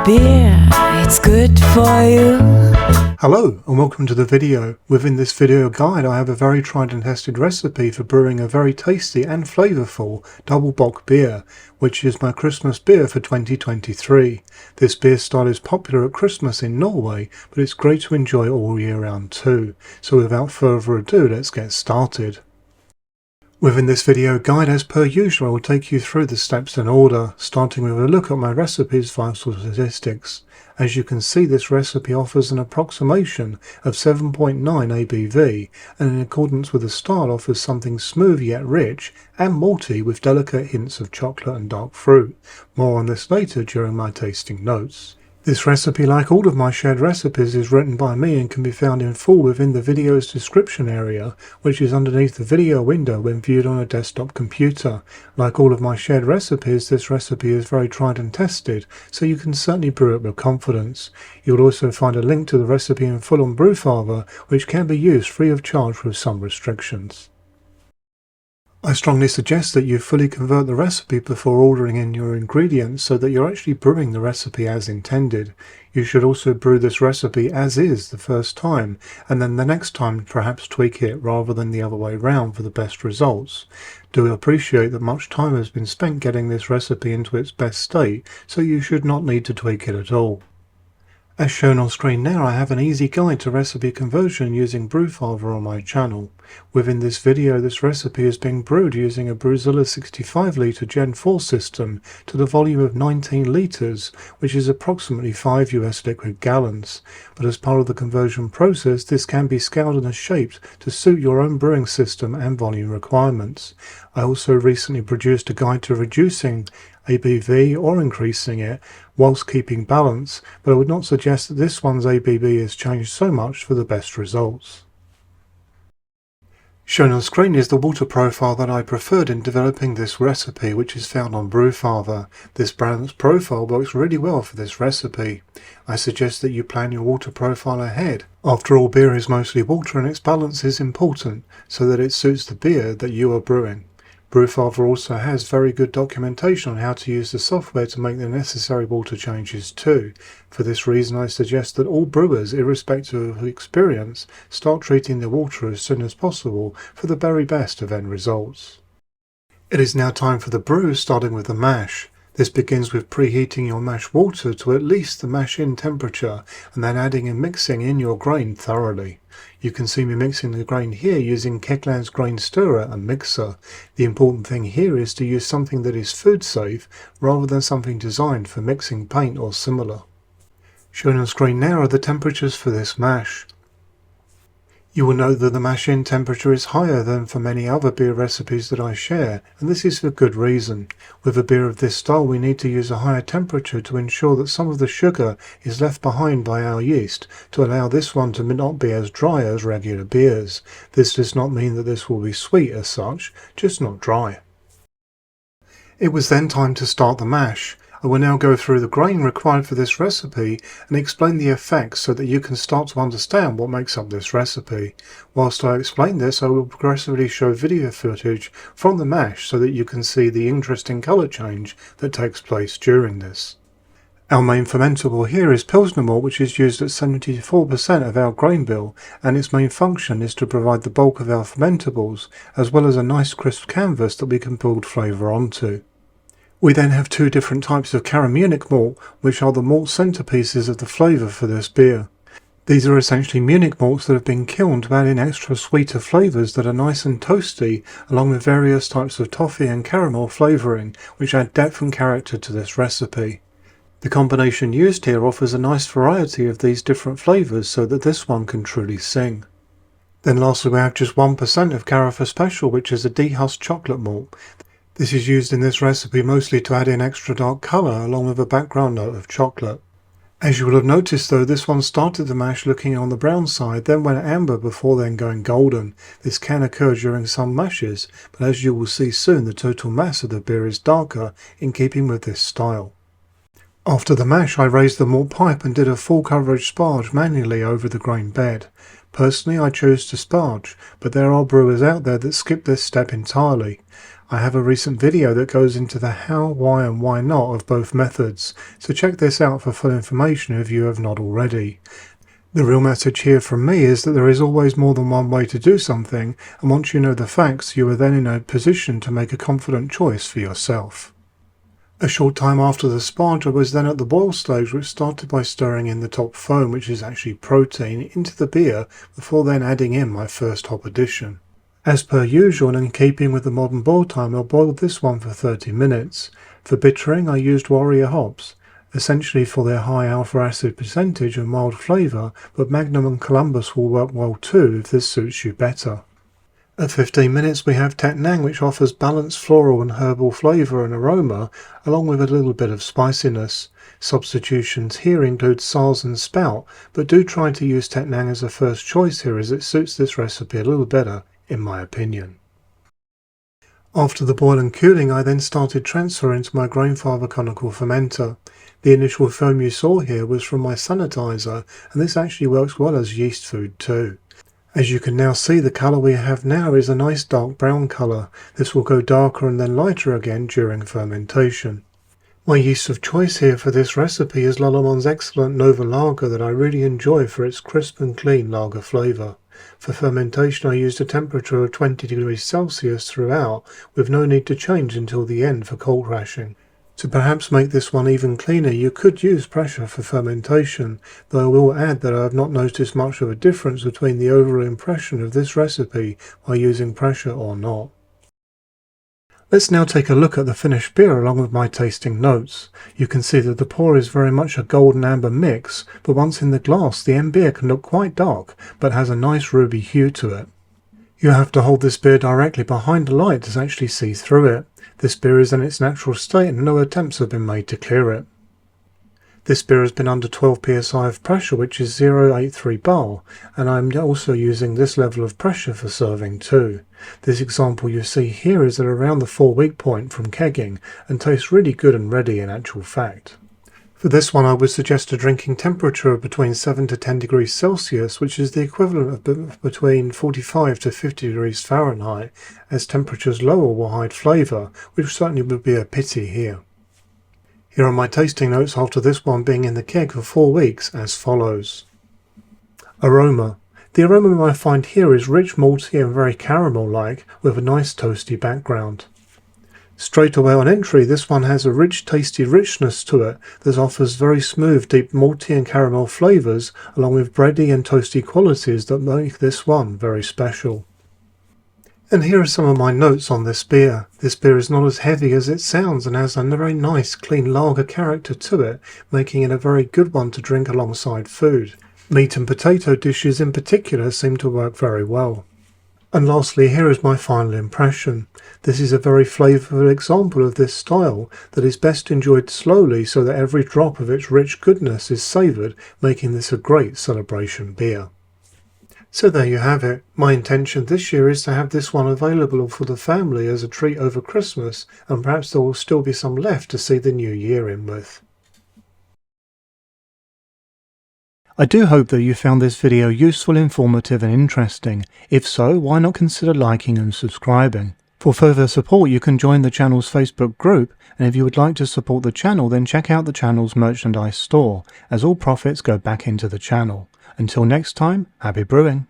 beer, it's good for you. Hello and welcome to the video. Within this video guide I have a very tried and tested recipe for brewing a very tasty and flavourful double bock beer, which is my Christmas beer for 2023. This beer style is popular at Christmas in Norway, but it's great to enjoy all year round too. So without further ado, let's get started. Within this video guide, as per usual, I will take you through the steps in order, starting with a look at my recipe's vital statistics. As you can see, this recipe offers an approximation of 7.9 ABV, and in accordance with the style offers something smooth yet rich and malty with delicate hints of chocolate and dark fruit. More on this later during my tasting notes. This recipe, like all of my shared recipes, is written by me and can be found in full within the video's description area, which is underneath the video window when viewed on a desktop computer. Like all of my shared recipes, this recipe is very tried and tested, so you can certainly brew it with confidence. You'll also find a link to the recipe in full on Brewfather, which can be used free of charge with some restrictions. I strongly suggest that you fully convert the recipe before ordering in your ingredients so that you're actually brewing the recipe as intended. You should also brew this recipe as is the first time, and then the next time perhaps tweak it rather than the other way round for the best results. Do appreciate that much time has been spent getting this recipe into its best state, so you should not need to tweak it at all. As shown on screen now, I have an easy guide to recipe conversion using Brewfather on my channel. Within this video, this recipe is being brewed using a Brewzilla 65 litre Gen 4 system to the volume of 19 litres, which is approximately 5 US liquid gallons. But as part of the conversion process, this can be scaled and shaped to suit your own brewing system and volume requirements. I also recently produced a guide to reducing ABV or increasing it whilst keeping balance, but I would not suggest that this one's ABV is changed so much for the best results. Shown on screen is the water profile that I preferred in developing this recipe, which is found on Brewfather. This brand's profile works really well for this recipe. I suggest that you plan your water profile ahead. After all, beer is mostly water and its balance is important, so that it suits the beer that you are brewing. Brewfather also has very good documentation on how to use the software to make the necessary water changes too. For this reason, I suggest that all brewers, irrespective of experience, start treating their water as soon as possible for the very best of end results. It is now time for the brew, starting with the mash. This begins with preheating your mash water to at least the mash in temperature, and then adding and mixing in your grain thoroughly. You can see me mixing the grain here using Kettnang's grain stirrer and mixer. The important thing here is to use something that is food safe rather than something designed for mixing paint or similar. Shown on screen now are the temperatures for this mash. You will note that the mash in temperature is higher than for many other beer recipes that I share, and this is for good reason. With a beer of this style, we need to use a higher temperature to ensure that some of the sugar is left behind by our yeast to allow this one to not be as dry as regular beers. This does not mean that this will be sweet as such, just not dry. It was then time to start the mash. I will now go through the grain required for this recipe and explain the effects so that you can start to understand what makes up this recipe. Whilst I explain this, I will progressively show video footage from the mash so that you can see the interesting colour change that takes place during this. Our main fermentable here is Pilsner malt, which is used at 74% of our grain bill, and its main function is to provide the bulk of our fermentables, as well as a nice crisp canvas that we can build flavour onto. We then have two different types of Caramunich malt, which are the malt centerpieces of the flavour for this beer. These are essentially Munich malts that have been kilned to add in extra sweeter flavours that are nice and toasty, along with various types of toffee and caramel flavouring, which add depth and character to this recipe. The combination used here offers a nice variety of these different flavours so that this one can truly sing. Then lastly we have just 1% of Carafa Special, which is a dehusked chocolate malt. This is used in this recipe mostly to add in extra dark colour along with a background note of chocolate. As you will have noticed though, this one started the mash looking on the brown side, then went amber before then going golden. This can occur during some mashes, but as you will see soon, the total mass of the beer is darker in keeping with this style. After the mash, I raised the malt pipe and did a full coverage sparge manually over the grain bed. Personally, I chose to sparge, but there are brewers out there that skip this step entirely. I have a recent video that goes into the how, why and why not of both methods, so check this out for full information if you have not already. The real message here from me is that there is always more than one way to do something, and once you know the facts, you are then in a position to make a confident choice for yourself. A short time after the sparge, I was then at the boil stage, which started by stirring in the top foam, which is actually protein, into the beer before then adding in my first hop addition. As per usual and in keeping with the modern boil time, I boiled this one for 30 minutes. For bittering, I used warrior hops, essentially for their high alpha acid percentage and mild flavour, but Magnum and Columbus will work well too if this suits you better. At 15 minutes we have Tettnang, which offers balanced floral and herbal flavour and aroma, along with a little bit of spiciness. Substitutions here include Sars and Spout, but do try to use Tettnang as a first choice here, as it suits this recipe a little better, in my opinion. After the boil and cooling, I then started transferring to my Grainfather conical fermenter. The initial foam you saw here was from my sanitizer, and this actually works well as yeast food too. As you can now see, the colour we have now is a nice dark brown colour. This will go darker and then lighter again during fermentation. My yeast of choice here for this recipe is Lallemand excellent Nova Lager that I really enjoy for its crisp and clean lager flavour. For fermentation I used a temperature of 20 degrees Celsius throughout, with no need to change until the end for cold crashing. To perhaps make this one even cleaner, you could use pressure for fermentation, though I will add that I have not noticed much of a difference between the overall impression of this recipe by using pressure or not. Let's now take a look at the finished beer along with my tasting notes. You can see that the pour is very much a golden amber mix, but once in the glass the end beer can look quite dark, but has a nice ruby hue to it. You have to hold this beer directly behind the light to actually see through it. This beer is in its natural state and no attempts have been made to clear it. This beer has been under 12 psi of pressure, which is 0.83 bar, and I'm also using this level of pressure for serving too. This example you see here is at around the 4-week point from kegging, and tastes really good and ready in actual fact. For this one I would suggest a drinking temperature of between 7 to 10 degrees Celsius, which is the equivalent of between 45 to 50 degrees Fahrenheit, as temperatures lower will hide flavour, which certainly would be a pity here. Here are my tasting notes after this one being in the keg for 4 weeks as follows. Aroma. The aroma I find here is rich, malty and very caramel-like, with a nice toasty background. Straight away on entry, this one has a rich, tasty richness to it that offers very smooth, deep malty and caramel flavours, along with bready and toasty qualities that make this one very special. And here are some of my notes on this beer. This beer is not as heavy as it sounds and has a very nice, clean lager character to it, making it a very good one to drink alongside food. Meat and potato dishes in particular seem to work very well. And lastly, here is my final impression. This is a very flavourful example of this style that is best enjoyed slowly so that every drop of its rich goodness is savoured, making this a great celebration beer. So there you have it. My intention this year is to have this one available for the family as a treat over Christmas, and perhaps there will still be some left to see the new year in with. I do hope that you found this video useful, informative and interesting. If so, why not consider liking and subscribing? For further support you can join the channel's Facebook group, and if you would like to support the channel then check out the channel's merchandise store, as all profits go back into the channel. Until next time, happy brewing!